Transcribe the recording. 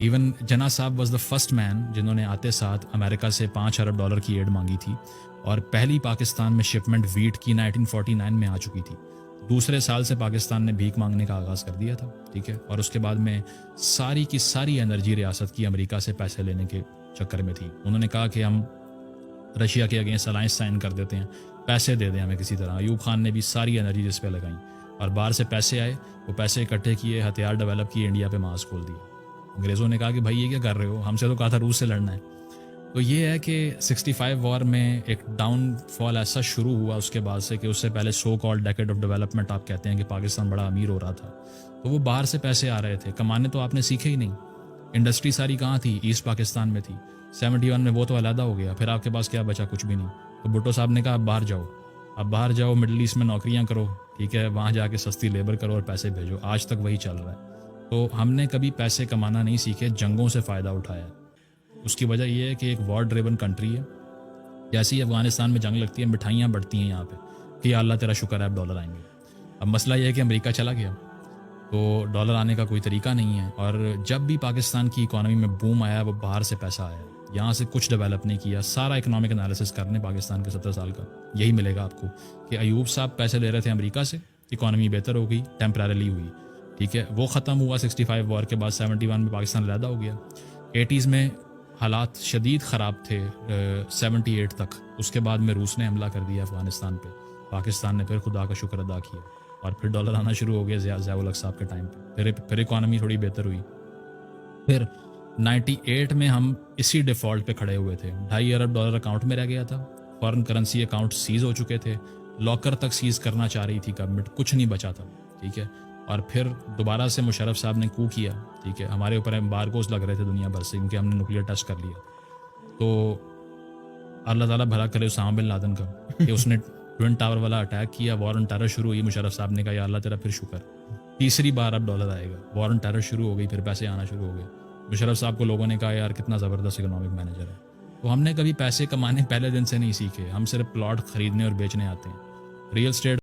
Even جناح صاحب was the first مین جنہوں نے آتے ساتھ امریکہ سے $5 ارب کی ایڈ مانگی تھی، اور پہلی پاکستان میں شپمنٹ ویٹ کی 1949 میں آ چکی تھی۔ دوسرے سال سے پاکستان نے بھیک مانگنے کا آغاز کر دیا تھا، ٹھیک ہے، اور اس کے بعد میں ساری کی ساری انرجی ریاست کی امریکہ سے پیسے لینے کے چکر میں تھی۔ انہوں نے کہا کہ ہم رشیا کے اگینسٹ الائنس سائن کر دیتے ہیں، پیسے دے دیں ہمیں کسی طرح۔ ایوب خان نے بھی ساری انرجی جس پہ لگائیں، اور باہر سے پیسے آئے، وہ پیسے اکٹھے کیے، ہتھیار ڈیولپ کیے، انڈیا پہ مارچ کھول دی۔ انگریزوں نے کہا کہ بھائی یہ کیا کر رہے ہو، ہم سے تو کہا تھا روس سے لڑنا ہے۔ تو یہ ہے کہ 65 وار میں ایک ڈاؤن فال ایسا شروع ہوا اس کے بعد سے کہ اس سے پہلے so called decade of development آپ کہتے ہیں کہ پاکستان بڑا امیر ہو رہا تھا، تو وہ باہر سے پیسے آ رہے تھے، کمانے تو آپ نے سیکھے ہی نہیں۔ انڈسٹری ساری کہاں تھی؟ ایسٹ پاکستان میں تھی۔ 71 میں وہ تو علیحدہ ہو گیا، پھر آپ کے پاس کیا بچا؟ کچھ بھی نہیں۔ تو بھٹو صاحب نے کہا اب باہر جاؤ، اب باہر جاؤ، مڈل ایسٹ میں نوکریاں کرو، ٹھیک ہے، وہاں جا کے سستی لیبر کرو اور پیسے بھیجو۔ آج تک وہی چل رہا ہے۔ تو ہم نے کبھی پیسے کمانا نہیں سیکھے، جنگوں سے فائدہ اٹھایا۔ اس کی وجہ یہ ہے کہ ایک وار ڈریون کنٹری ہے، جیسے ہی افغانستان میں جنگ لگتی ہے مٹھائیاں بڑھتی ہیں یہاں پہ کہ یا اللہ تیرا شکر ہے اب ڈالر آئیں گے۔ اب مسئلہ یہ ہے کہ امریکہ چلا گیا تو ڈالر آنے کا کوئی طریقہ نہیں ہے، اور جب بھی پاکستان کی اکانومی میں بوم آیا وہ باہر سے پیسہ آیا، یہاں سے کچھ ڈیولپ نہیں کیا۔ سارا اکنامک انالیسس کرنے پاکستان کے 70 سال کا یہی ملے گا آپ کو کہ ایوب صاحب پیسے لے رہے تھے امریکہ سے، اکانومی بہتر ہو گئی، ٹیمپرریلی ہوئی، ٹھیک ہے، وہ ختم ہوا 65 وار کے بعد۔ 71 میں پاکستان علیحدہ ہو گیا۔ 80s میں حالات شدید خراب تھے 78 تک، اس کے بعد میں روس نے حملہ کر دیا افغانستان پہ، پاکستان نے پھر خدا کا شکر ادا کیا اور پھر ڈالر آنا شروع ہو گیا ضیاء الحق صاحب کے ٹائم پہ، پھر اکانومی تھوڑی بہتر ہوئی۔ پھر 98 میں ہم اسی ڈیفالٹ پہ کھڑے ہوئے تھے، $2.5 ارب اکاؤنٹ میں رہ گیا تھا، فارن کرنسی اکاؤنٹ سیز ہو چکے تھے، لاکر تک سیز کرنا چاہ رہی تھی گورنمنٹ، کچھ نہیں بچا تھا، ٹھیک ہے، اور پھر دوبارہ سے مشرف صاحب نے کو کیا، ٹھیک ہے، ہمارے اوپر ایمبارگوز لگ رہے تھے دنیا بھر سے کیونکہ ہم نے نیوکلیئر ٹیسٹ کر لیا۔ تو اللہ تعالیٰ بھلا کرے اسامہ بن لادن کا کہ اس نے ٹوئن ٹاور والا اٹیک کیا، وار آن ٹیرر شروع ہوئی، مشرف صاحب نے کہا یا اللہ تیرا پھر شکر، تیسری بار اب ڈالر آئے گا، وار آن ٹیرر شروع ہو گئی، پھر پیسے آنا شروع ہو گئے۔ مشرف صاحب کو لوگوں نے کہا یار کتنا زبردست اکنامک مینیجر ہے۔ تو ہم نے کبھی پیسے کمانے پہلے دن سے نہیں سیکھے، ہم صرف پلاٹ خریدنے اور بیچنے آتے ہیں۔ Real estate